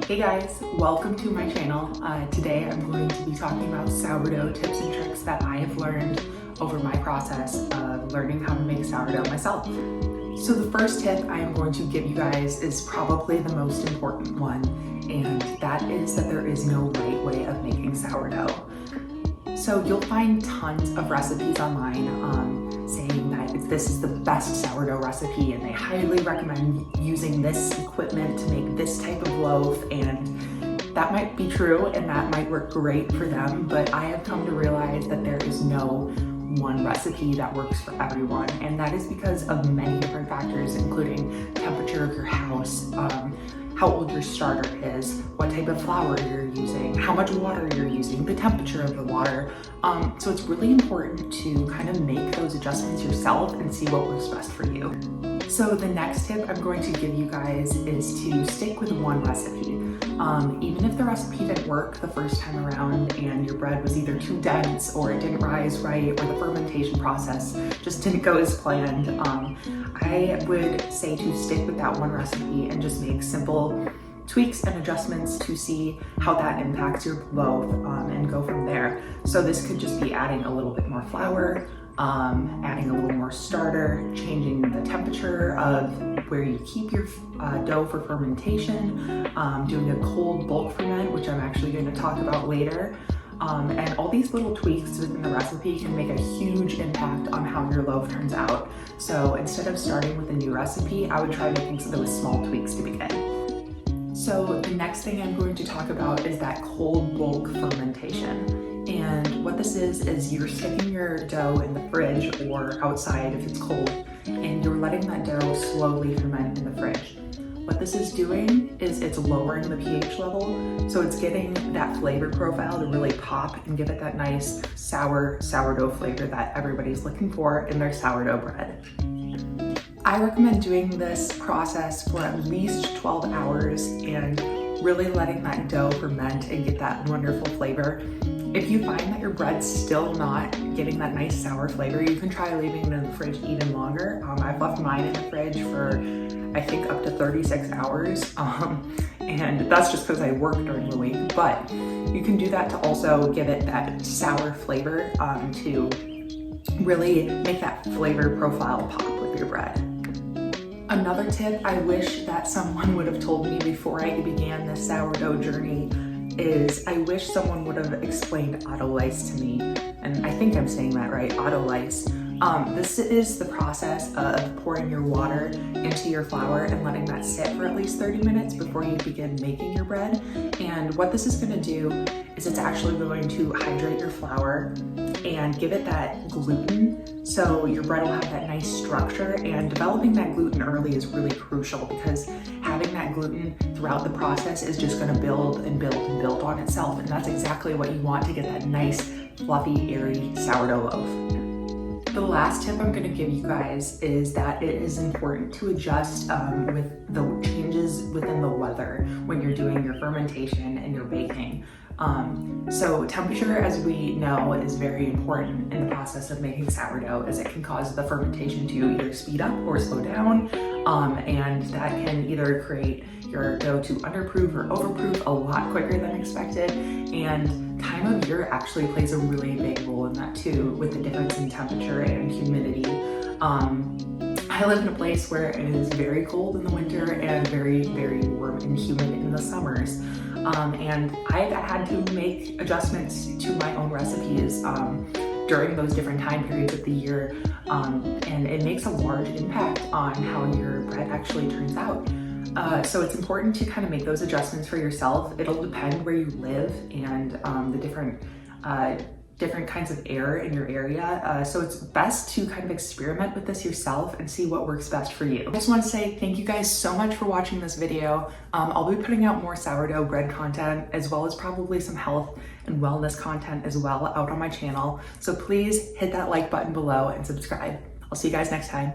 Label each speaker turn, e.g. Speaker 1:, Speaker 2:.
Speaker 1: Hey guys, welcome to my channel. Today I'm going to be talking about sourdough tips and tricks that I have learned over my process of learning how to make sourdough myself. So the first tip I am going to give you guys is probably the most important one, and that is that there is no right way of making sourdough. So you'll find tons of recipes online saying that this is the best sourdough recipe and they highly recommend using this equipment to make this type of loaf, and that might be true and that might work great for them, but I have come to realize that there is no one recipe that works for everyone, and that is because of many different factors, including temperature of your house, how old your starter is, what type of flour you're using, how much water you're using, the temperature of the water. So it's really important to kind of make those adjustments yourself and see what works best for you. So the next tip I'm going to give you guys is to stick with one recipe. Even if the recipe didn't work the first time around and your bread was either too dense or it didn't rise right or the fermentation process just didn't go as planned, I would say to stick with that one recipe and just make simple tweaks and adjustments to see how that impacts your loaf and go from there. So this could just be adding a little bit more flour, adding a little more starter, changing the temperature of where you keep your dough for fermentation, doing a cold bulk ferment, which I'm actually going to talk about later. And all these little tweaks within the recipe can make a huge impact on how your loaf turns out. So instead of starting with a new recipe, I would try making those small tweaks to begin. So the next thing I'm going to talk about is that cold bulk fermentation. And what this is you're sticking your dough in the fridge or outside if it's cold, and you're letting that dough slowly ferment in the fridge. What this is doing is it's lowering the pH level, so it's getting that flavor profile to really pop and give it that nice sourdough flavor that everybody's looking for in their sourdough bread. I recommend doing this process for at least 12 hours and really letting that dough ferment and get that wonderful flavor. If you find that your bread's still not getting that nice sour flavor, you can try leaving it in the fridge even longer. I've left mine in the fridge for I think up to 36 hours, and that's just because I work during the week, but you can do that to also give it that sour flavor to really make that flavor profile pop with your bread. Another tip I wish that someone would have told me before I began this sourdough journey is I wish someone would have explained autolyse to me, and I think I'm saying that right, autolyse. This is the process of pouring your water into your flour and letting that sit for at least 30 minutes before you begin making your bread. And what this is going to do is it's actually going to hydrate your flour and give it that gluten, so your bread will have that nice structure. And developing that gluten early is really crucial because having that gluten throughout the process is just going to build and build and build on itself, and that's exactly what you want to get that nice fluffy airy sourdough loaf. The last tip I'm going to give you guys is that it is important to adjust with the changes within the weather when you're doing your fermentation and your baking. So temperature, as we know, is very important in the process of making sourdough, as it can cause the fermentation to either speed up or slow down, and that can either create your dough to underproof or overproof a lot quicker than expected. And time of year actually plays a really big role in that too, with the difference in temperature and humidity. I live in a place where it is very cold in the winter and very, very warm and humid in the summers. And I've had to make adjustments to my own recipes during those different time periods of the year, and it makes a large impact on how your bread actually turns out. So it's important to kind of make those adjustments for yourself. It'll depend where you live and the different kinds of air in your area. So it's best to kind of experiment with this yourself and see what works best for you. I just want to say thank you guys so much for watching this video. I'll be putting out more sourdough bread content, as well as probably some health and wellness content as well out on my channel. So please hit that like button below and subscribe. I'll see you guys next time.